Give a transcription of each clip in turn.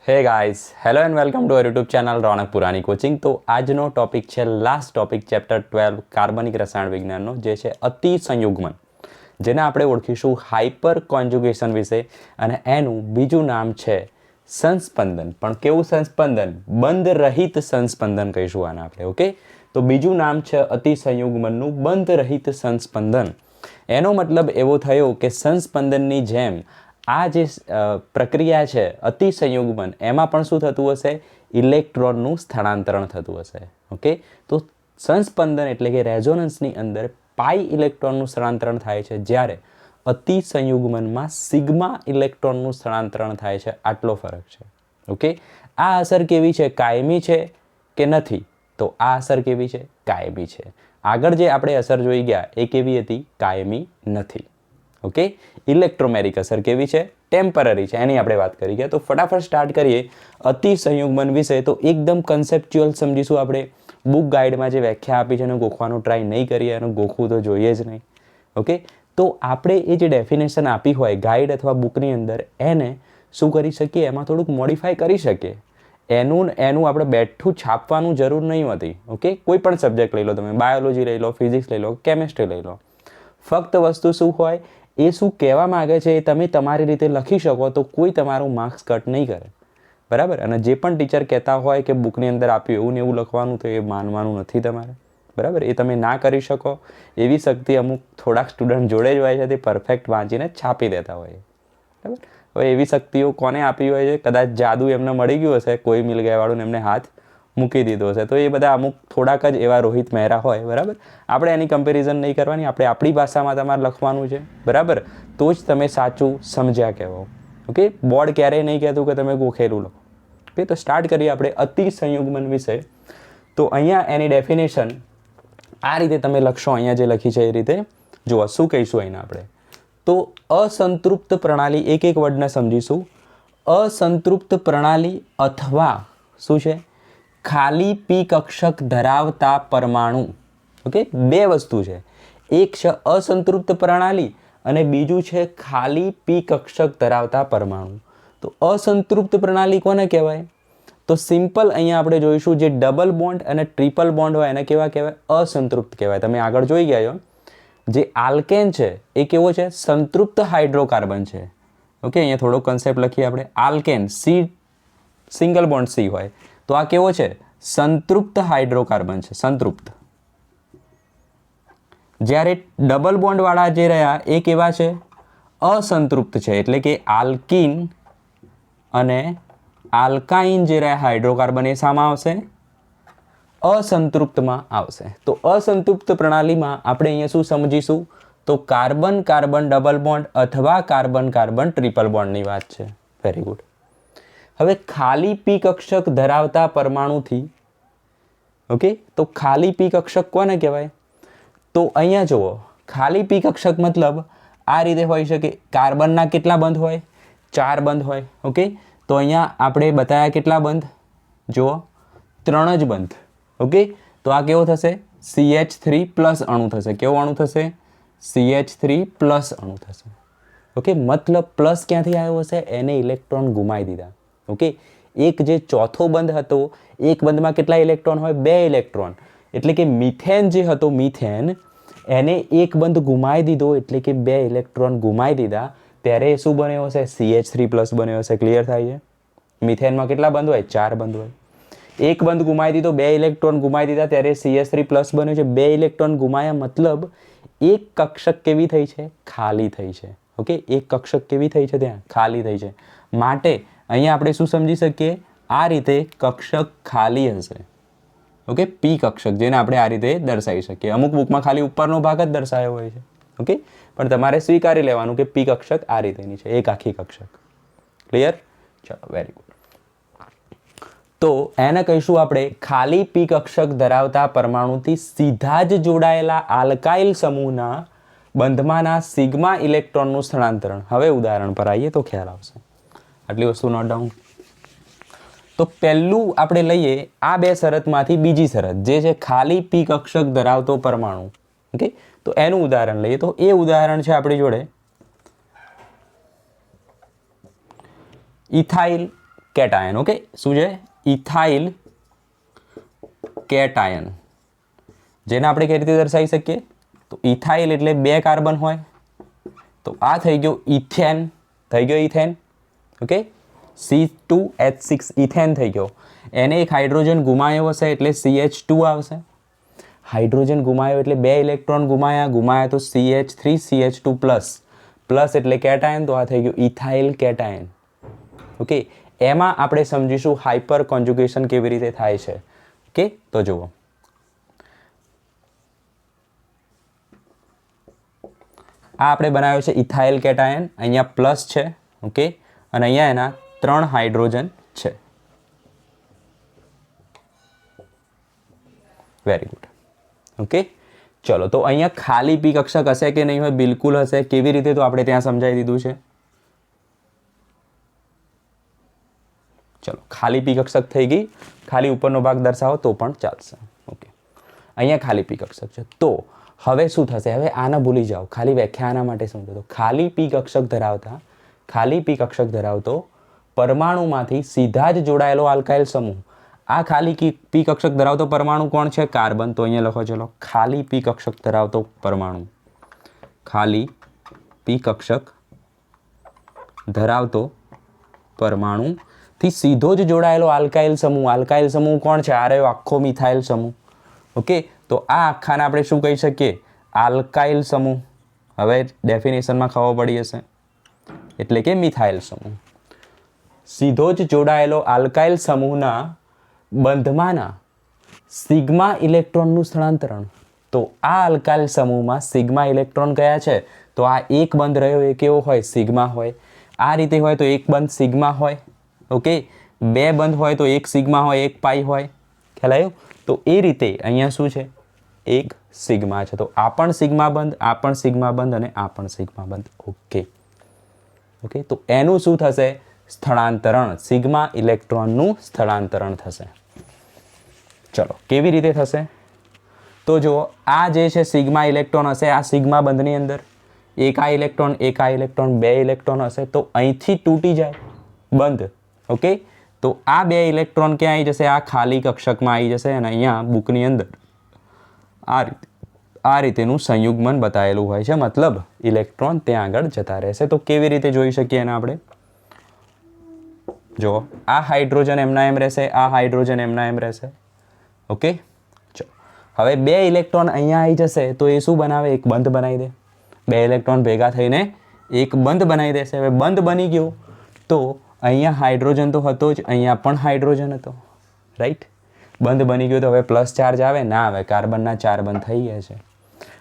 હે guys, hello and welcome to our YouTube channel Ronak Purani coaching. તો આજનો ટોપિક છે લાસ્ટ ટોપિક ચેપ્ટર 12 કાર્બનિક રસાયણ વિજ્ઞાનનો, જે છે અતિ સંયુગ્મન, જેને આપણે ઓળખીશું હાઇપર કોન્જ્યુગેશન વિશે. અને એનું બીજું નામ છે સંસ્પંદન. પણ કેવું સંસ્પંદન? બંધ રહિત સંસ્પંદન કહીશું આને આપણે. ઓકે, તો બીજું નામ છે અતિ સંયુગ્મનનું બંધ રહિત સંસ્પંદન. એનો મતલબ એવો થયો કે સંસ્પંદનની જેમ આ જે પ્રક્રિયા છે અતિ સંયુગ્મન, એમાં પણ શું થતું હશે? ઇલેક્ટ્રોનનું સ્થળાંતરણ થતું હશે. ઓકે, તો સંસ્પંદન એટલે કે રેઝોનન્સની અંદર પાઈ ઇલેક્ટ્રોનનું સ્થળાંતરણ થાય છે, જ્યારે અતિ સંયુગ્મનમાં સિગ્મા ઇલેક્ટ્રોનનું સ્થળાંતરણ થાય છે. આટલો ફરક છે. ઓકે, આ અસર કેવી છે? કાયમી છે કે નથી? તો આ અસર કેવી છે? કાયમી છે. આગળ જે આપણે અસર જોઈ ગયા એ કેવી હતી? કાયમી નથી. ઓકે, ઇલેક્ટ્રોમેરિક અસર કેવી છે? ટેમ્પરરી છે. એની આપણે વાત કરી ગયા. તો ફટાફટ સ્ટાર્ટ કરીએ અતિ સંયુગ્મન વિશે. તો એકદમ કન્સેપ્ચ્યુઅલ સમજીશું આપણે. બુક ગાઈડમાં જે વ્યાખ્યા આપી છે એને ગોખવાનું ટ્રાય નહીં કરીએ, એનું ગોખવું તો જોઈએ જ નહીં. ઓકે, તો આપણે એ જે ડેફિનેશન આપી હોય ગાઈડ અથવા બુકની અંદર, એને શું કરી શકીએ? એમાં થોડુંક મોડિફાઈ કરી શકીએ. એનું આપણે બેઠું છાપવાનું જરૂર નહીં હોતી. ઓકે, કોઈ પણ સબ્જેક્ટ લઈ લો, તમે બાયોલોજી લઈ લો, ફિઝિક્સ લઈ લો, કેમિસ્ટ્રી લઈ લો. ફક્ત વસ્તુ શું હોય, એ શું કહેવા માગે છે એ તમે તમારી રીતે લખી શકો, તો કોઈ તમારું માર્ક્સ કટ નહીં કરે. બરાબર? અને જે પણ ટીચર કહેતા હોય કે બુકની અંદર આપ્યું એવું ને એવું લખવાનું, તો એ માનવાનું નથી તમારે. બરાબર? એ તમે ના કરી શકો. એવી શક્તિ અમુક થોડાક સ્ટુડન્ટ જોડે જ હોય છે, તે પરફેક્ટ વાંચીને છાપી દેતા હોય. બરાબર? હવે એવી શક્તિઓ કોને આપી હોય છે? કદાચ જાદુ એમને મળી ગયું હશે, કોઈ મિલ ગયા વાળું એમને હાથ મૂકી દીધો હશે. તો એ બધા અમુક થોડાક જ એવા રોહિત મહેરા હોય. બરાબર? આપણે એની કમ્પેરિઝન નહીં કરવાની. આપણે આપણી ભાષામાં તમારે લખવાનું છે. બરાબર? તો જ તમે સાચું સમજ્યા કહેવો. ઓકે, બોર્ડ ક્યારેય નહીં કહેતું કે તમે ગોખેલું લખો. ઓકે, તો સ્ટાર્ટ કરીએ આપણે અતિ સંયુગ્મન વિશે. તો અહીંયા એની ડેફિનેશન આ રીતે તમે લખશો. અહીંયા જે લખી છે એ રીતે જુઓ. શું કહીશું અહીંયા આપણે? તો અસંતૃપ્ત પ્રણાલી, એક એક વર્ડને સમજીશું. અસંતૃપ્ત પ્રણાલી અથવા શું છે? ખાલી પી કક્ષક ધરાવતા પરમાણુ. ઓકે, બે વસ્તુ છે. એક છે અસંતૃપ્ત પ્રણાલી અને બીજું છે ખાલી પી કક્ષક ધરાવતા પરમાણુ. તો અસંતૃપ્ત પ્રણાલી કોને કહેવાય? તો સિમ્પલ અહીંયા આપણે જોઈશું, જે ડબલ બોન્ડ અને ટ્રિપલ બોન્ડ હોય એને કેવા કહેવાય? અસંતૃપ્ત કહેવાય. તમે આગળ જોઈ ગયા છો. જે આલ્કેન છે એ કેવો છે? સંતૃપ્ત હાઇડ્રોકાર્બન છે. ઓકે, અહીંયા થોડો કન્સેપ્ટ લખીએ આપણે. Alkane C, single bond C હોય, તો આ કેવો છે? સંતૃપ્ત હાઇડ્રોકાર્બન છે. સંતૃપ્ત. જ્યારે ડબલ બોન્ડ વાળા જે રહ્યા એ કેવા છે? અસંતૃપ્ત છે. એટલે કે આલ્કીન અને આલ્કાઇન જે રહ્યા હાઇડ્રોકાર્બન, એ શામાં આવશે? અસંતૃપ્તમાં આવશે. તો અસંતૃપ્ત પ્રણાલીમાં આપણે અહીંયા શું સમજીશું? તો કાર્બન કાર્બન ડબલ બોન્ડ અથવા કાર્બન કાર્બન ટ્રિપલ બોન્ડની વાત છે. Very good. હવે ખાલી પી કક્ષક ધરાવતા પરમાણુથી, ઓકે, તો ખાલી પી કક્ષક કોને કહેવાય? તો અહીંયા જુઓ, ખાલી પી કક્ષક મતલબ આ રીતે હોઈ શકે. કાર્બનના કેટલા બંધ હોય? 4 બંધ હોય. ઓકે, તો અહીંયા આપણે બતાવ્યા કેટલા બંધ? જુઓ, 3 જ બંધ. ઓકે, તો આ કેવો થશે? CH3 પ્લસ અણુ થશે. કેવો અણુ થશે? CH3 પ્લસ અણુ થશે. ઓકે, મતલબ પ્લસ ક્યાંથી આવ્યો હશે? એને ઇલેક્ટ્રોન ગુમાવી દીધા. ઓકે, એક જે ચોથો બંધ હતો, એક બંધમાં કેટલા ઇલેક્ટ્રોન હોય? 2 ઇલેક્ટ્રોન. એટલે કે મિથેન જે હતો, મિથેન, એને એક બંધ ગુમાવી દીધો, એટલે કે 2 ઇલેક્ટ્રોન ગુમાવી દીધા. ત્યારે શું બન્યો હશે? CH3 પ્લસ બન્યો હશે. ક્લિયર થાય છે? મિથેનમાં કેટલા બંધ હોય? 4 બંધ હોય. એક બંધ ગુમાવી દીધો, 2 ઇલેક્ટ્રોન ગુમાવી દીધા, ત્યારે CH3 પ્લસ બન્યો છે. 2 ઇલેક્ટ્રોન ગુમાયા મતલબ એક કક્ષક કેવી થઈ છે? ખાલી થઈ છે. ઓકે, એક કક્ષક કેવી થઈ છે? ત્યાં ખાલી થઈ છે. માટે અહીંયા આપણે શું સમજી શકીએ? આ રીતે કક્ષક ખાલી હશે. ઓકે, પી કક્ષક, જેને આપણે આ રીતે દર્શાવી શકીએ. અમુક બુકમાં ખાલી ઉપરનો ભાગ જ દર્શાવ્યો હોય છે. ઓકે, પણ તમારે સ્વીકારી લેવાનું કે પી કક્ષક આ રીતેની છે, એક આખી કક્ષક. ક્લિયર? ચલો, વેરી ગુડ. તો એને કહીશું આપણે ખાલી પી કક્ષક ધરાવતા પરમાણુથી સીધા જ જોડાયેલા આલ્કાઇલ સમૂહના બંધમાંના સિગ્મા ઇલેક્ટ્રોનનું સ્થળાંતરણ. હવે ઉદાહરણ પર આવીએ તો ખ્યાલ આવશે. આટલી વસ્તુ નોટ ડાઉન. તો પહેલું આપણે લઈએ આ બે શરતમાંથી બીજી શરત, જે છે ખાલી પી કક્ષક ધરાવતો પરમાણુ. ઓકે, તો એનું ઉદાહરણ લઈએ. તો એ ઉદાહરણ છે આપણી જોડે ઇથાઇલ કેટાયન. ઓકે, શું છે? ઇથાઇલ કેટાયન, જેને આપણે કઈ રીતે દર્શાવી શકીએ? તો ઇથાઇલ એટલે 2 કાર્બન હોય, તો આ થઈ ગયો ઇથેન, થઈ ગયો ઇથેન. ઓકે, C2H6 ઇથેન થઈ ગયો. એને એક હાઇડ્રોજન ગુમાયો હશે એટલે CH2 આવશે. હાઇડ્રોજન ગુમાયો એટલે 2 ઇલેક્ટ્રોન ગુમાયા તો CH3 CH2 પ્લસ એટલે કેટાયન, તો આ થઈ ગયું ઇથાઇલ કેટાયન. ઓકે, એમાં આપણે સમજીશું હાઇપર કોન્જ્યુગેશન કેવી રીતે થાય છે. ઓકે, તો જુઓ, આ આપણે બનાવ્યો છે ઇથાઇલ કેટાયન, અહીંયા પ્લસ છે. ઓકે, અને અહીંયા એના 3 હાઇડ્રોજન છે. Very good. ઓકે, ચલો, તો અહીંયા ખાલી પી કક્ષક હશે કે નહીં હોય? બિલકુલ હશે. કેવી રીતે? તો આપણે ત્યાં સમજાવી દીધું છે. ચલો, ખાલી પી કક્ષક થઈ ગઈ. ખાલી ઉપરનો ભાગ દર્શાવો તો પણ ચાલશે. ઓકે, અહીંયા ખાલી પી કક્ષક છે. તો હવે શું થશે? હવે આના ભૂલી જાઓ, ખાલી વ્યાખ્યા આના માટે સમજો. તો ખાલી પી કક્ષક ધરાવતો પરમાણુમાંથી સીધા જ જોડાયેલો આલ્કાઇલ સમૂહ. આ ખાલી પી કક્ષક ધરાવતો પરમાણુ કોણ છે? કાર્બન. તો અહીંયા લખો, ચલો, ખાલી પી કક્ષક ધરાવતો પરમાણુ, ખાલી પી કક્ષક ધરાવતો પરમાણુ થી સીધો જ જોડાયેલો આલ્કાઇલ સમૂહ. આલ્કાઇલ સમૂહ કોણ છે? આ રહ્યો આખો મિથાઇલ સમૂહ. ઓકે, તો આ આખાને આપણે શું કહી શકીએ? આલ્કાઇલ સમૂહ. હવે ડેફિનેશનમાં ખબર પડી હશે, એટલે કે મિથાઇલ સમૂહ. સીધો જ જોડાયેલો આલ્કાઇલ સમૂહના બંધમાંના સિગ્મા ઇલેક્ટ્રોનનું સ્થળાંતરણ. તો આ આલ્કાઇલ સમૂહમાં સિગ્મા ઇલેક્ટ્રોન કયા છે? તો આ એક બંધ રહ્યો એ કેવો હોય? સિગ્મા હોય. આ રીતે હોય તો એક બંધ સિગ્મા હોય. ઓકે, 2 બંધ હોય તો એક સિગ્મા હોય, એક પાઈ હોય. ખ્યાલ આવ્યો? તો એ રીતે અહીંયા શું છે? એક સિગ્મા છે. તો આ પણ સિગ્મા બંધ, આ પણ સિગ્મા બંધ અને આ પણ સિગ્મા બંધ. ઓકે, ઓકે, તો એનું શું થશે? સ્થળાંતરણ, સિગ્મા ઇલેક્ટ્રોનનું સ્થળાંતરણ થશે. ચલો, કેવી રીતે થશે? તો જુઓ, આ જે છે સિગ્મા ઇલેક્ટ્રોન હશે આ સિગ્મા બંધની અંદર, એક આ ઇલેક્ટ્રોન, એક આ ઇલેક્ટ્રોન, 2 ઇલેક્ટ્રોન હશે, તો અહીંથી તૂટી જાય બંધ. ઓકે, તો આ 2 ઇલેક્ટ્રોન ક્યાં આવી જશે? આ ખાલી કક્ષકમાં આવી જશે. અને અહીંયા બુકની અંદર આ રીતેનું સંયુગ્મન બતાવેલું હોય છે, મતલબ ઇલેક્ટ્રોન ત્યાં આગળ જતા રહેશે. તો કેવી રીતે જોઈ શકીએ એને આપણે? જો, આ હાઇડ્રોજન એમના એમ રહેશે, આ હાઇડ્રોજન એમના એમ રહેશે. ઓકે, ચલો, હવે 2 ઇલેક્ટ્રોન અહીંયા આવી જશે તો એ શું બનાવે? એક બંધ બનાવી દે. 2 ઇલેક્ટ્રોન ભેગા થઈને એક બંધ બનાવી દેશે. હવે બંધ બની ગયો તો અહીંયા હાઇડ્રોજન તો હતો જ, અહીંયા પણ હાઇડ્રોજન હતો. રાઈટ? બંધ બની ગયો તો હવે પ્લસ ચાર્જ આવે? ના આવે. કાર્બનના 4 બંધ થઈ ગયા છે.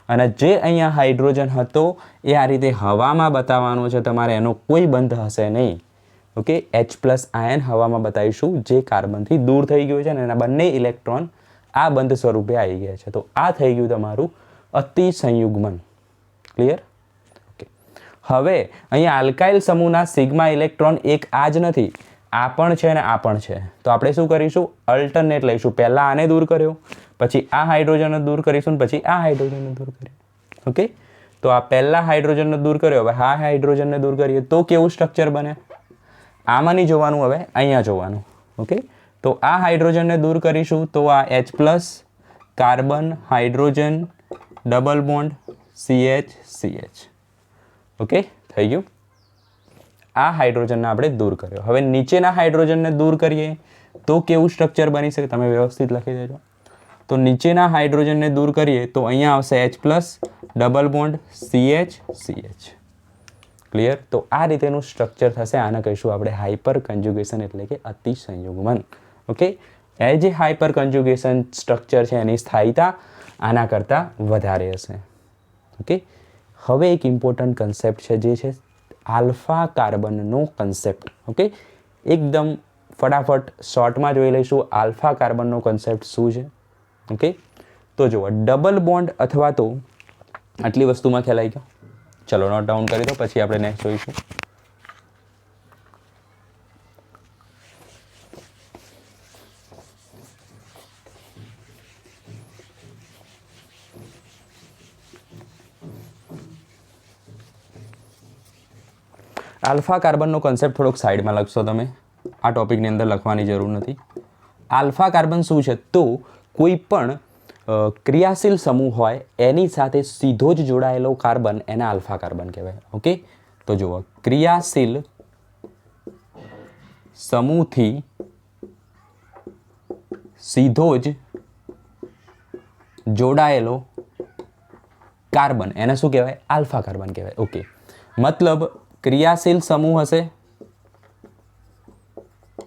અને જે અહીંયા હાઇડ્રોજન હતો એ આ રીતે હવામાં બતાવવાનો છે તમારે, એનો કોઈ બંધ હશે નહીં. ઓકે, H+ આયન હવામાં બતાવીશું, જે કાર્બનથી દૂર થઈ ગયું છે અને એના બંને ઇલેક્ટ્રોન આ બંધ સ્વરૂપે આવી ગયા છે. તો આ થઈ ગયું તમારું અતિસંયુગ્મન. ક્લિયર? ઓકે, હવે અહીંયા આલ્કાઇલ સમૂહના સિગ્મા ઇલેક્ટ્રોન એક આ જ નથી, આ પણ છે અને આ પણ છે. તો આપણે શું કરીશું? અલ્ટરનેટ લઈશું. પહેલાં આને દૂર કર્યો, પછી આ હાઇડ્રોજનને દૂર કરીશું, પછી આ હાઇડ્રોજનને દૂર કરીએ. ઓકે, તો આ પહેલા હાઇડ્રોજનને દૂર કર્યો, હવે આ હાઇડ્રોજનને દૂર કરીએ તો કેવું સ્ટ્રક્ચર બને? આમાં નહીં જોવાનું, હવે અહીંયા જોવાનું. ઓકે, તો આ હાઇડ્રોજનને દૂર કરીશું તો આ H+, carbon, hydrogen, double bond, CH. Okay, થઈ ગયું. આ હાઇડ્રોજનને આપણે દૂર કર્યો. હવે નીચેના હાઇડ્રોજનને દૂર કરીએ તો કેવું સ્ટ્રક્ચર બની શકે? તમે વ્યવસ્થિત લખી દેજો. તો નીચેના હાઇડ્રોજનને દૂર કરીએ તો અહીંયા આવશે H+, double bond, CH. Clear? તો આ રીતેનું સ્ટ્રક્ચર થશે. આને કહીશું આપણે હાઇપર કન્જ્યુગેશન, એટલે કે અતિસંયુગ્મન. ઓકે, એ જે હાઇપર કન્જ્યુગેશન સ્ટ્રક્ચર છે એની સ્થાયીતા આના કરતાં વધારે હશે. ઓકે, હવે એક ઇમ્પોર્ટન્ટ કન્સેપ્ટ છે જે છે આલ્ફા કાર્બનનો કન્સેપ્ટ. ઓકે, એકદમ ફટાફટ શોર્ટમાં જોઈ લઈશું આલ્ફા કાર્બનનો કન્સેપ્ટ શું છે. ઓકે, તો જુઓ, ડબલ બોન્ડ અથવા તો આટલી વસ્તુમાં ખ્યાલ આવી ગયો. ચલો, નોટ ડાઉન કરી દો, પછી આપણે નેક્સ્ટ જોઈશું. આલ્ફા કાર્બનનો કોન્સેપ્ટ થોડોક સાઈડમાં લખશો તમે. આ ટોપિકની અંદર લખવાની જરૂર નથી. આલ્ફા કાર્બન શું છે? તો કોઈ પણ ક્રિયાશીલ સમૂહ હોય એની સાથે સીધો જ જોડાયેલો કાર્બન એને આલ્ફા કાર્બન કહેવાય. ઓકે, તો જુઓ, ક્રિયાશીલ સમૂહથી સીધો જ જોડાયેલો કાર્બન એને શું કહેવાય? આલ્ફા કાર્બન કહેવાય. ઓકે, મતલબ ક્રિયાશીલ સમૂહ હશે,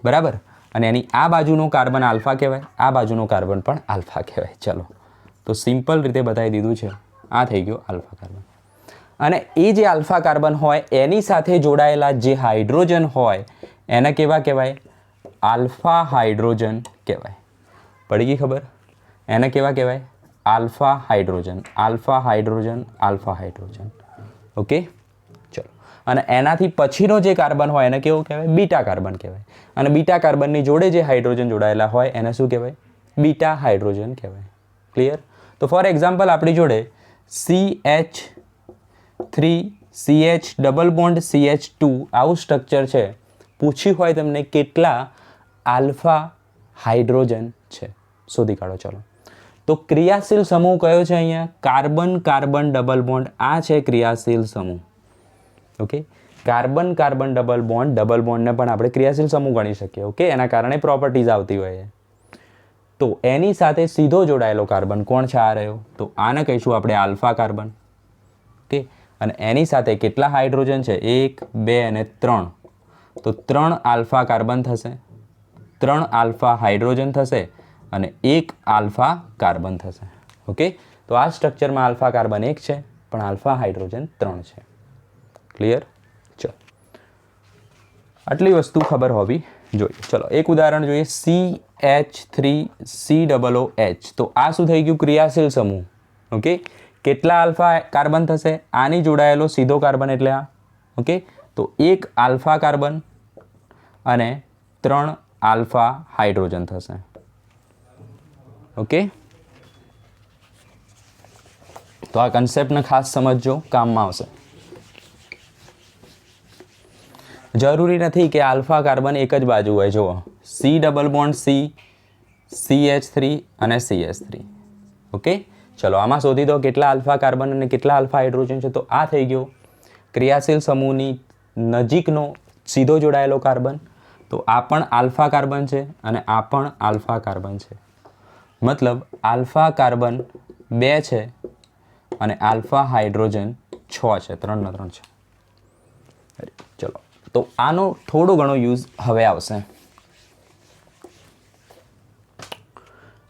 બરાબર, અને એની આ બાજુનો કાર્બન આલ્ફા કહેવાય, આ બાજુનો કાર્બન પણ આલ્ફા કહેવાય. ચલો, તો સિમ્પલ રીતે બતાવી દીધું છે. આ થઈ ગયો આલ્ફા કાર્બન. અને એ જે આલ્ફા કાર્બન હોય એની સાથે જોડાયેલા જે હાઇડ્રોજન હોય એને કેવા કહેવાય? આલ્ફા હાઇડ્રોજન કહેવાય. પડી ગઈ ખબર? એને કેવા કહેવાય? Alpha hydrogen, alpha hydrogen, alpha hydrogen. Okay, ચલો. અને એનાથી પછીનો જે કાર્બન હોય એને કેવું કહેવાય? બીટા કાર્બન કહેવાય. અને બીટા કાર્બનની જોડે જે હાઇડ્રોજન જોડાયેલા હોય એને શું કહેવાય? બીટા હાઇડ્રોજન કહેવાય. ક્લિયર? તો ફોર એક્ઝામ્પલ આપણી જોડે CH3CH ડબલ બોન્ડ CH2 આવું સ્ટ્રક્ચર છે. પૂછ્યું હોય તમને કેટલા આલ્ફા હાઇડ્રોજન છે, શોધી કાઢો. ચલો, તો ક્રિયાશીલ સમૂહ કયો છે અહીંયા? Carbon carbon double bond. આ છે ક્રિયાશીલ સમૂહ. ઓકે, કાર્બન કાર્બન ડબલ બોન્ડને પણ આપણે ક્રિયાશીલ સમૂહ ગણી શકીએ. ઓકે, એના કારણે પ્રોપર્ટીઝ આવતી હોય. તો એની સાથે સીધો જોડાયેલો કાર્બન કોણ છે? આ રહ્યો. તો આને કહીશું આપણે આલ્ફા કાર્બન. ઓકે, અને એની સાથે કેટલા હાઇડ્રોજન છે? 1 2 અને 3. તો 3 આલ્ફા કાર્બન થશે, 3 આલ્ફા હાઇડ્રોજન થશે અને 1 આલ્ફા કાર્બન થશે. ઓકે, તો આ સ્ટ્રક્ચરમાં આલ્ફા કાર્બન 1 છે પણ આલ્ફા હાઇડ્રોજન 3 છે. ક્લિયર? ચલો, આટલી વસ્તુ ખબર હોવી જોઈએ. ચલો, એક ઉદાહરણ જોઈએ. CH3COOH. તો આ શું થઈ ગયું? ક્રિયાશીલ સમૂહ. ઓકે, કેટલા આલ્ફા કાર્બન થશે? આની જોડાયેલો સીધો કાર્બન એટલે આ. ઓકે, તો 1 આલ્ફા કાર્બન અને 3 આલ્ફા હાઇડ્રોજન થશે. ઓકે, તો આ કન્સેપ્ટને ખાસ સમજજો, કામમાં આવશે. જરૂરી નથી કે આલ્ફા કાર્બન એક જ બાજુ હોય. જુઓ, C double bond C, CH3 અને CH3. ઓકે, ચલો, આમાં શોધી દો કેટલા આલ્ફા કાર્બન અને કેટલા આલ્ફા હાઇડ્રોજન છે. તો આ થઈ ગયો ક્રિયાશીલ સમૂહની નજીકનો સીધો જોડાયેલો કાર્બન. તો આ પણ આલ્ફા કાર્બન છે અને આ પણ આલ્ફા કાર્બન છે. મતલબ આલ્ફા કાર્બન 2 છે અને આલ્ફા હાઇડ્રોજન 6 છે, 3 ના 3 છે. ચલો, તો આનો થોડો ઘણો યુઝ હવે આવશે.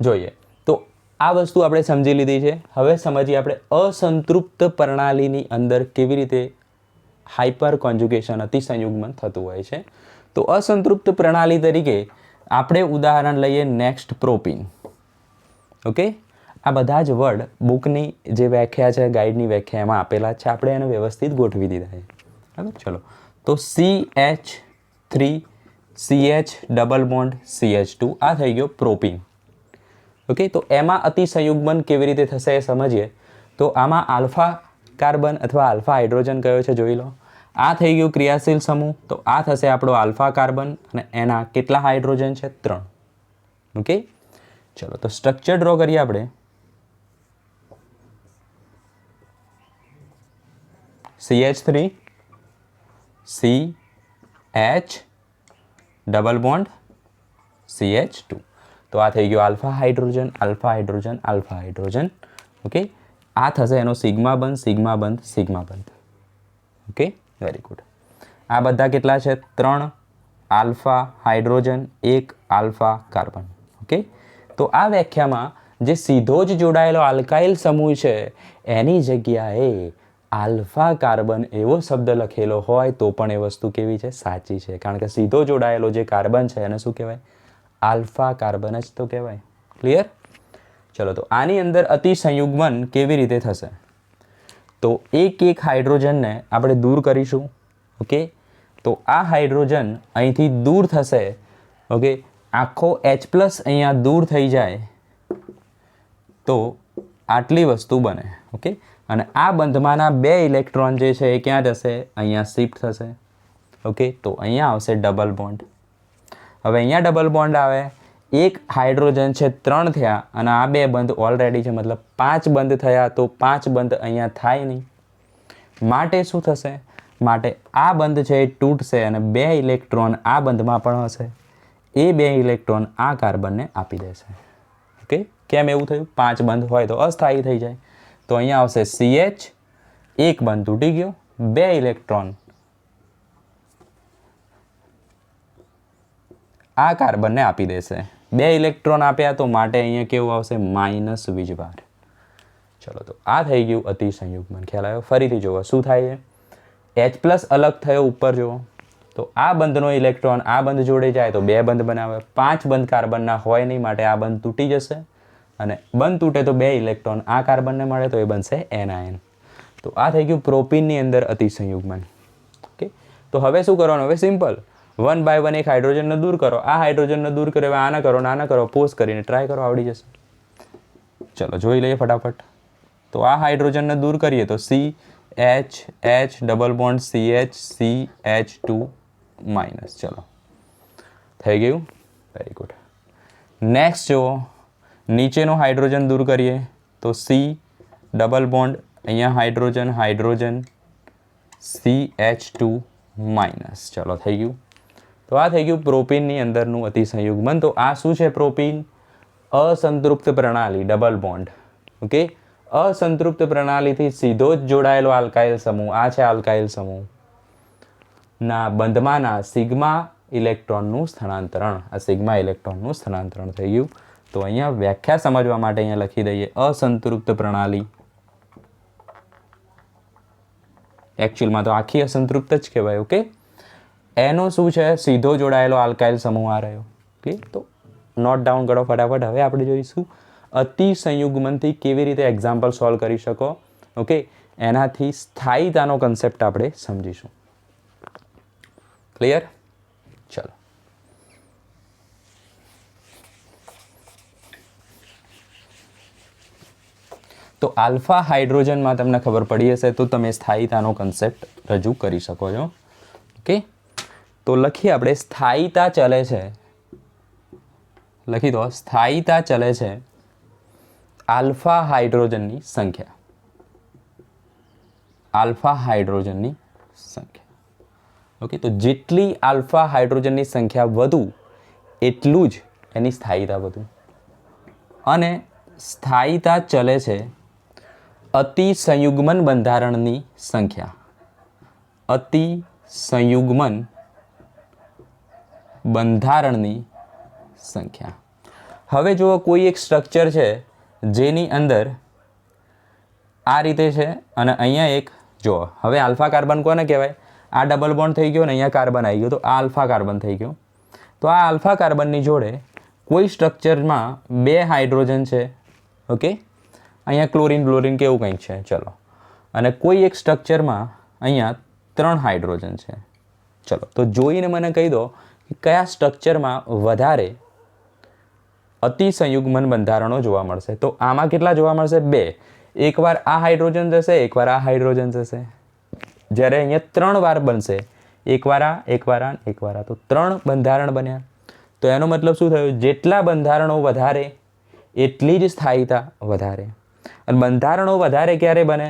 જોઈએ, તો આ વસ્તુ આપણે સમજી લીધી છે. હવે સમજીએ આપણે અસંતૃપ્ત પ્રણાલીની અંદર કેવી રીતે હાઇપર કોન્જ્યુગેશન અતિસંયુગ્મન થતું હોય છે. તો અસંતૃપ્ત પ્રણાલી તરીકે આપણે ઉદાહરણ લઈએ નેક્સ્ટ પ્રોપીન. ઓકે, આ બધા જ વર્ડ બુકની જે વ્યાખ્યા છે, ગાઈડની વ્યાખ્યા એમાં આપેલા છે. આપણે એને વ્યવસ્થિત ગોઠવી દીધા છે. બરાબર, ચલો, તો CH3CH ડબલ બોન્ડ CH2 આ થઈ ગયો પ્રોપીન. ઓકે, તો એમાં અતિસંયુગ્મન કેવી રીતે થશે એ સમજીએ. તો આમાં આલ્ફા કાર્બન અથવા આલ્ફા હાઇડ્રોજન કયો છે જોઈ લો. આ થઈ ગયું ક્રિયાશીલ સમૂહ. તો આ થશે આપણો આલ્ફા કાર્બન અને એના કેટલા હાઇડ્રોજન છે? 3. ઓકે, ચલો, તો સ્ટ્રક્ચર ડ્રો કરીએ આપણે. CH3 CH double bond CH2. તો આ થઈ ગયો alpha hydrogen, alpha hydrogen, alpha hydrogen. Okay, આ થશે એનો સિગ્મા બંધ, સિગ્મા બંધ, સિગ્મા બંધ. Okay, very good. આ બધા કેટલા છે? 3 alpha hydrogen, 1 alpha carbon. Okay, તો આ વ્યાખ્યામાં જે સીધો જ જોડાયેલો આલ્કાઇલ સમૂહ છે એની જગ્યાએ આલ્ફા કાર્બન એવો શબ્દ લખેલો હોય તો પણ એ વસ્તુ કેવી છે? સાચી છે. કારણ કે સીધો જોડાયેલો જે કાર્બન છે એને શું કહેવાય? આલ્ફા કાર્બન જ તો કહેવાય. ક્લિયર? ચલો, તો આની અંદર અતિસંયુગ્મન કેવી રીતે થશે? તો એક હાઇડ્રોજનને આપણે દૂર કરીશું. ઓકે, તો આ હાઇડ્રોજન અહીંથી દૂર થશે. ઓકે, આખો H+ અહીંયા દૂર થઈ જાય તો આટલી વસ્તુ બને. ઓકે, અને આ બંધમાંના 2 ઇલેક્ટ્રોન જે છે એ ક્યાં જશે? અહીંયા શિફ્ટ થશે. ઓકે, તો અહીંયા આવશે ડબલ બોન્ડ. હવે અહીંયા ડબલ બોન્ડ આવે, એક હાઇડ્રોજન છે 3 થયા અને આ 2 બંધ ઓલરેડી છે, મતલબ 5 બંધ થયા. તો 5 બંધ અહીંયા થાય નહીં, માટે શું થશે? માટે આ બંધ છે એ તૂટશે અને 2 ઇલેક્ટ્રોન આ બંધમાં પણ હશે. એ 2 ઇલેક્ટ્રોન આ કાર્બનને આપી દેશે. ઓકે, કેમ એવું થયું? 5 બંધ હોય તો અસ્થાયી થઈ જાય. તો અહીંયા આવશે CH, એક બંધ તૂટી ગયો, 2 ઇલેક્ટ્રોન આ કાર્બનને આપી દેશે. 2 ઇલેક્ટ્રોન આપ્યા તો માટે અહીંયા કેવું આવશે? માઇનસ વીજભાર. ચલો, તો આ થઈ ગયું અતિસંયુગ્મન. ખ્યાલ આવ્યો? ફરીથી જુઓ શું થાય છે. H+ અલગ થયો ઉપર જુઓ, તો આ બંધનો ઇલેક્ટ્રોન આ બંધ જોડે જાય તો 2 બંધ બનાવે. 5 બંધ કાર્બનના હોય નહીં, માટે આ બંધ તૂટી જશે અને બંધ તૂટે તો 2 ઇલેક્ટ્રોન આ કાર્બનને મળે તો એ બનશે NiN. તો આ થઈ ગયું પ્રોપીનની અંદર અતિસંયુગ્મન. ઓકે, તો હવે શું કરવાનું? હવે સિમ્પલ, 1 બાય 1 એક હાઇડ્રોજનને દૂર કરો. આ હાઇડ્રોજનને દૂર કરે, હવે આના કરો, નાના કરો, પોઝ કરીને ટ્રાય કરો, આવડી જશે. ચલો જોઈ લઈએ ફટાફટ. તો આ હાઇડ્રોજનને દૂર કરીએ તો CH, H double bond CH, CH2 minus. ચલો થઈ ગયું, વેરી ગુડ. નેક્સ્ટ જુઓ, નીચેનો હાઇડ્રોજન દૂર કરીએ તો C ડબલ બોન્ડ, અહીંયા હાઇડ્રોજન, હાઇડ્રોજન CH2 માઇનસ. ચલો થઈ ગયું. તો આ થઈ ગયું પ્રોપીનની અંદરનું અતિસંયુગ્મન. તો આ શું છે? પ્રોપીન અસંતૃપ્ત પ્રણાલી, ડબલ બોન્ડ. ઓકે, અસંતૃપ્ત પ્રણાલીથી સીધો જ જોડાયેલો આલ્કાઇલ સમૂહ. આ છે આલ્કાઇલ સમૂહ ના બંધમાંના સિગ્મા ઇલેક્ટ્રોનનું સ્થાનાંતરણ. આ સિગ્મા ઇલેક્ટ્રોનનું સ્થાનાંતરણ થઈ ગયું. તો અહીંયા વ્યાખ્યા સમજવા માટે અહીંયા લખી દઈએ અસંતૃપ્ત પ્રણાલી. એકચ્યુઅલમાં તો આખી અસંતૃપ્ત જ કહેવાય. ઓકે, એનો શું છે? સીધો જોડાયેલો આલ્કાઇલ સમૂહ આ રહ્યો. ઓકે, તો નોટ ડાઉન કરો ફટાફટ. હવે આપણે જોઈશું અતિસંયુગ્મનથી કેવી રીતે એક્ઝામ્પલ સોલ્વ કરી શકો. ઓકે, એનાથી સ્થાયીતાનો કન્સેપ્ટ આપણે સમજીશું. ક્લિયર? ચલો, તો આલ્ફા હાઇડ્રોજનમાં તમને ખબર પડી હશે તો તમે સ્થાયીતાનો કન્સેપ્ટ રજૂ કરી શકો છો. ઓકે, તો લખીએ આપણે સ્થાયીતા ચલે છે. લખી દો, સ્થાયીતા ચલે છે આલ્ફા હાઇડ્રોજનની સંખ્યા. આલ્ફા હાઇડ્રોજનની સંખ્યા. ઓકે, તો જેટલી આલ્ફા હાઇડ્રોજનની સંખ્યા વધુ એટલું જ એની સ્થાયીતા વધુ. અને સ્થાયીતા ચલે છે અતિસંયુગ્મન બંધારણની સંખ્યા. અતિસંયુગ્મન બંધારણની સંખ્યા. હવે જુઓ, કોઈ એક સ્ટ્રક્ચર છે જેની અંદર આ રીતે છે અને અહીંયા એક જુઓ. હવે આલ્ફા કાર્બન કોને કહેવાય? આ ડબલ બોન્ડ થઈ ગયો ને અહીંયા કાર્બન આવી ગયો તો આ આલ્ફા કાર્બન થઈ ગયો. તો આ આલ્ફા કાર્બનની જોડે કોઈ સ્ટ્રક્ચરમાં 2 હાઇડ્રોજન છે. ઓકે, અહીંયા ક્લોરીન બ્લોરીન કેવું કંઈક છે. ચલો, અને કોઈ એક સ્ટ્રક્ચરમાં અહીંયા 3 હાઇડ્રોજન છે. ચલો, તો જોઈને મને કહી દો કે કયા સ્ટ્રક્ચરમાં વધારે અતિસંયુગ્મન બંધારણો જોવા મળશે. તો આમાં કેટલા જોવા મળશે? 2. એકવાર આ હાઇડ્રોજન જશે, એકવાર આ હાઇડ્રોજન જશે. જ્યારે અહીંયા 3 વાર બનશે, એકવાર આ, એકવાર આ, એકવાર આ, તો 3 બંધારણ બન્યા. તો એનો મતલબ શું થયું? જેટલા બંધારણો વધારે એટલી જ સ્થાયીતા વધારે. અને બંધારણો વધારે ક્યારે બને?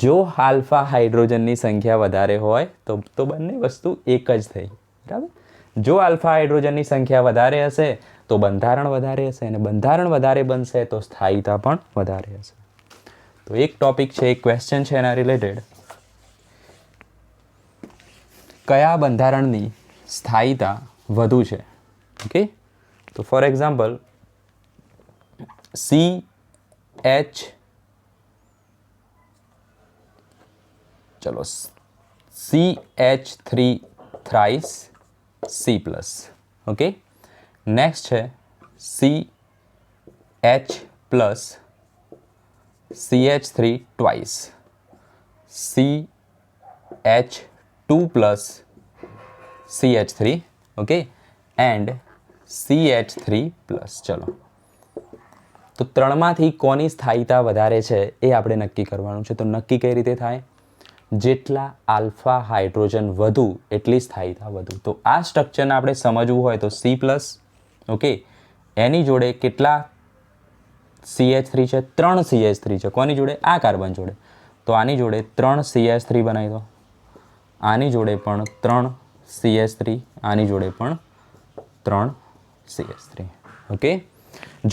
જો આલ્ફા હાઇડ્રોજનની સંખ્યા વધારે હોય તો બંને વસ્તુ એક જ થઈ. બરાબર? જો આલ્ફા હાઇડ્રોજનની સંખ્યા વધારે હશે તો બંધારણ વધારે હશે, અને બંધારણ વધારે બનશે તો સ્થાયીતા પણ વધારે હશે. તો એક ટોપિક છે, એક ક્વેશ્ચન છે એના રિલેટેડ. કયા બંધારણની સ્થાયીતા વધુ છે? ઓકે, તો ફોર એક્ઝામ્પલ CH, ચલો CH3 thrice C+. Okay, next છે CH plus CH3 twice, CH2 plus CH3, okay, and CH3 plus. ચલો, તો 3માંથી કોની સ્થાયીતા વધારે છે એ આપણે નક્કી કરવાનું છે. તો નક્કી કઈ રીતે થાય? જેટલા આલ્ફા હાઇડ્રોજન વધુ એટલી સ્થાયીતા વધુ. તો આ સ્ટ્રક્ચરને આપણે સમજવું હોય તો C+, ઓકે, એની જોડે કેટલા CH3 છે? 3 CH3 છે. કોની જોડે? આ કાર્બન જોડે. તો આની જોડે 3 CH3 બનાવી દો, આની જોડે પણ 3 CH3, આની જોડે પણ 3 CH3. ઓકે,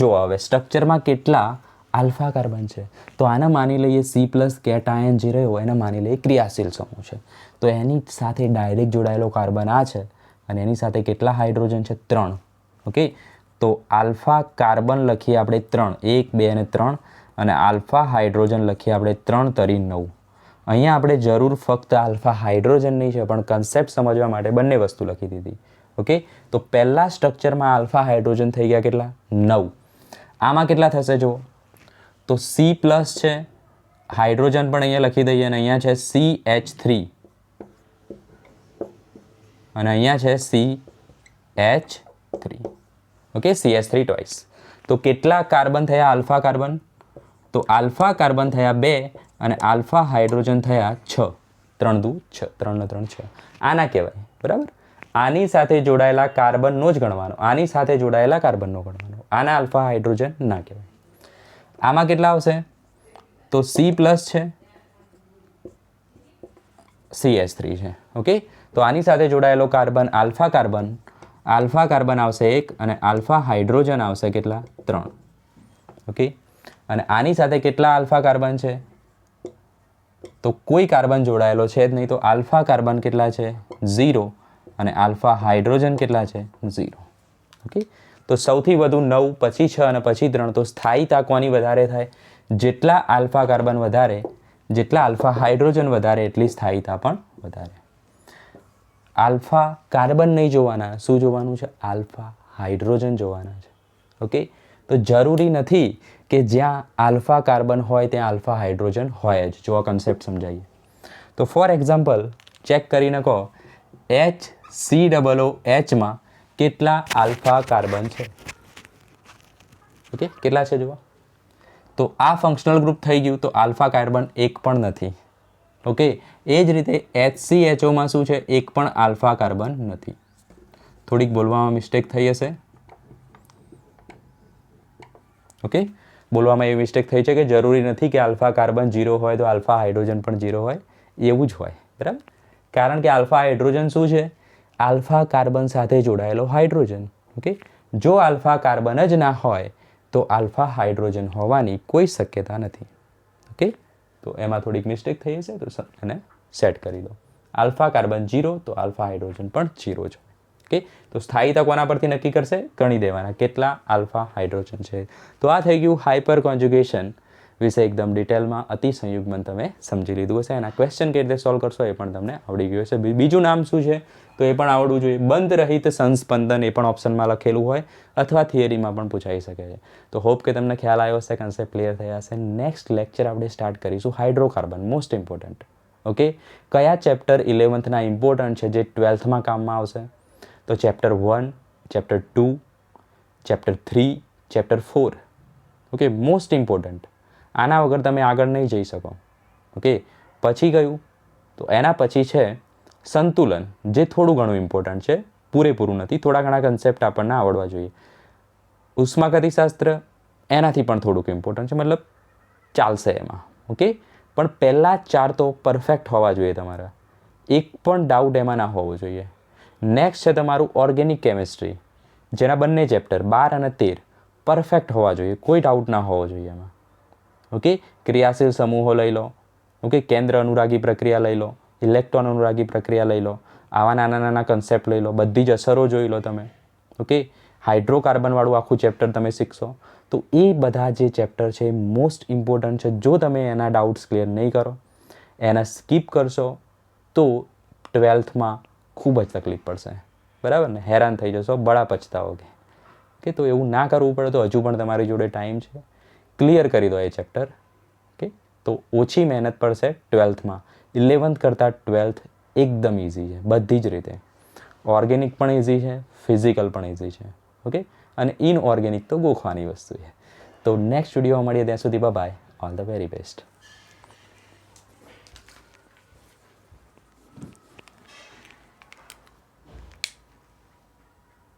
જો હવે સ્ટ્રક્ચરમાં કેટલા આલ્ફા કાર્બન છે? તો આને માની લઈએ C+ કેટાયન જે રહ્યો એને માની લઈએ ક્રિયાશીલ સમૂહ છે. તો એની સાથે ડાયરેક્ટ જોડાયેલો કાર્બન આ છે અને એની સાથે કેટલા હાઇડ્રોજન છે? 3. ઓકે, તો આલ્ફા કાર્બન લખીએ આપણે 3, 1, 2 અને 3, અને આલ્ફા હાઇડ્રોજન લખીએ આપણે 3 તરી 9. અહીંયા આપણે જરૂર ફક્ત આલ્ફા હાઇડ્રોજનની છે, પણ કન્સેપ્ટ સમજવા માટે બંને વસ્તુ લખી દીધી. ઓકે, તો પહેલા સ્ટ્રક્ચરમાં આલ્ફા હાઇડ્રોજન થઈ ગયા કેટલા? 9. આમાં કેટલા થશે જુઓ, તો C+ છે, હાઇડ્રોજન પણ અહીંયા લખી દઈએ, અને અહીંયા છે CH3 અને અહીંયા છે CH3. Okay, CH3 twice. તો કેટલા કાર્બન થયા આલ્ફા કાર્બન? તો આલ્ફા કાર્બન થયા 2 અને આલ્ફા હાઇડ્રોજન થયા 6. 3 દુ 6, 3 ને 3 6. આના કહેવાય, બરાબર. આની સાથે જોડાયેલા કાર્બનનો જ ગણવાનો, આની સાથે જોડાયેલા કાર્બનનો ગણવાનો. આના આલ્ફા હાઇડ્રોજન ના કહેવાય. આમાં કેટલા આવશે? તો C+ છે, CH3 છે. ઓકે, તો આની સાથે જોડાયેલો કાર્બન આલ્ફા કાર્બન આવશે 1 અને આલ્ફા હાઇડ્રોજન આવશે કેટલા? 3. ઓકે, અને આની સાથે કેટલા આલ્ફા કાર્બન છે? તો કોઈ કાર્બન જોડાયેલો છે જ નહીં, તો આલ્ફા કાર્બન કેટલા છે? 0 અને આલ્ફા હાઇડ્રોજન કેટલા છે? 0. ઓકે, તો સૌથી વધુ 9, પછી 6 અને પછી 3. તો સ્થાયીતા કોની વધારે થાય? જેટલા આલ્ફા કાર્બન વધારે, જેટલા આલ્ફા હાઇડ્રોજન વધારે એટલી સ્થાયીતા પણ વધારે. આલ્ફા કાર્બન નહીં જોવાના, શું જોવાનું છે? આલ્ફા હાઇડ્રોજન જોવાના છે. ઓકે, તો જરૂરી નથી કે જ્યાં આલ્ફા કાર્બન હોય ત્યાં આલ્ફા હાઇડ્રોજન હોય જ. જો આ કન્સેપ્ટ સમજાઈએ તો ફોર એક્ઝામ્પલ ચેક કરીને કહો, HCOOHમાં કેટલા આલ્ફા કાર્બન છે? ઓકે, કેટલા છે જુઓ. તો આ ફંક્શનલ ગ્રુપ થઈ ગયું, તો આલ્ફા કાર્બન એક પણ નથી. ઓકે, એ જ રીતે HCHOમાં શું છે? એક પણ આલ્ફા કાર્બન નથી. થોડીક બોલવામાં મિસ્ટેક થઈ હશે. ઓકે, બોલવામાં એવી મિસ્ટેક થઈ છે કે જરૂરી નથી કે આલ્ફા કાર્બન 0 હોય તો આલ્ફા હાઇડ્રોજન પણ 0 હોય, એવું જ હોય, બરાબર. કારણ કે આલ્ફા હાઇડ્રોજન શું છે? આલ્ફા કાર્બન સાથે જોડાયેલો હાઇડ્રોજન. ઓકે, જો આલ્ફા કાર્બન જ ના હોય તો આલ્ફા હાઇડ્રોજન હોવાની કોઈ શક્યતા નથી. ઓકે, તો એમાં થોડીક મિસ્ટેક થઈ હશે, તો એને સેટ કરી દો. આલ્ફા કાર્બન 0 તો આલ્ફા હાઇડ્રોજન પણ 0 જ. ઓકે, તો સ્થાયીતા કોના પરથી નક્કી કરશે? ગણી દેવાના કેટલા આલ્ફા હાઇડ્રોજન છે. તો આ થઈ ગયું હાઇપર કોન્જ્યુગેશન વિશે એકદમ ડિટેલમાં અતિસંયુગ્મન તમે સમજી લીધું હશે. એના ક્વેશ્ચન કેવી રીતે સોલ્વ કરશો એ પણ તમને આવડી ગયું હશે. બીજું નામ શું છે તો એ પણ આવડવું જોઈએ. બંધ રહિત સંસ્પંદન, એ પણ ઓપ્શનમાં લખેલું હોય અથવા થિયરીમાં પણ પૂછાઈ શકે છે. તો હોપ કે તમને ખ્યાલ આવ્યો હશે, કન્સેપ્ટ ક્લિયર થયા હશે. નેક્સ્ટ લેક્ચર આપણે સ્ટાર્ટ કરીશું હાઇડ્રોકાર્બન, મોસ્ટ ઇમ્પોર્ટન્ટ. ઓકે, કયા ચેપ્ટર 11થના ઇમ્પોર્ટન્ટ છે જે 12થમાં કામમાં આવશે? તો chapter 1, chapter 2, chapter 3, chapter 4. Okay, most important. આના વગર તમે આગળ નહીં જઈ શકો. ઓકે, પછી કયું? તો એના પછી છે સંતુલન, જે થોડું ઘણું ઇમ્પોર્ટન્ટ છે, પૂરેપૂરું નથી. થોડા ઘણા કન્સેપ્ટ આપણને આવડવા જોઈએ. ઉષ્માગતિશાસ્ત્ર એનાથી પણ થોડુંક ઇમ્પોર્ટન્ટ છે, મતલબ ચાલશે એમાં. ઓકે, પણ પહેલાં 4 તો પરફેક્ટ હોવા જોઈએ તમારા, એક પણ ડાઉટ એમાં ના હોવો જોઈએ. નેક્સ્ટ છે તમારું ઓર્ગેનિક કેમિસ્ટ્રી, જેના બંને ચેપ્ટર 12 અને 13 પરફેક્ટ હોવા જોઈએ, કોઈ ડાઉટ ના હોવો જોઈએ એમાં. ઓકે, ક્રિયાશીલ સમૂહો લઈ લો. ઓકે, કેન્દ્ર અનુરાગી પ્રક્રિયા લઈ લો, ઇલેક્ટ્રોન અનુરાગી પ્રક્રિયા લઈ લો, આવા નાના નાના કન્સેપ્ટ લઈ લો, બધી જ અસરો જોઈ લો તમે. ઓકે, હાઇડ્રોકાર્બનવાળું આખું ચેપ્ટર તમે શીખશો. તો એ બધા જે ચેપ્ટર છે એ મોસ્ટ ઇમ્પોર્ટન્ટ છે. જો તમે એના ડાઉટ્સ ક્લિયર નહીં કરો, એના સ્કીપ કરશો, તો 12થમાં ખૂબ જ તકલીફ પડશે, બરાબર ને? હેરાન થઈ જશો, બડા પછતાઓગે. ઓકે, તો એવું ના કરવું પડે. તો હજુ પણ તમારી જોડે ટાઈમ છે, ક્લિયર કરી દો એ ચેપ્ટર. ઓકે, તો ઓછી મહેનત પડશે 12થમાં. 11th કરતાં 12th એકદમ ઇઝી છે બધી જ રીતે. ઓર્ગેનિક પણ ઇઝી છે, ફિઝિકલ પણ ઇઝી છે. ઓકે, અને ઇનઓર્ગેનિક તો ગોખવાની વસ્તુ છે. તો નેક્સ્ટ વિડીયોમાં મળીએ, ત્યાં સુધી bye, all the very best.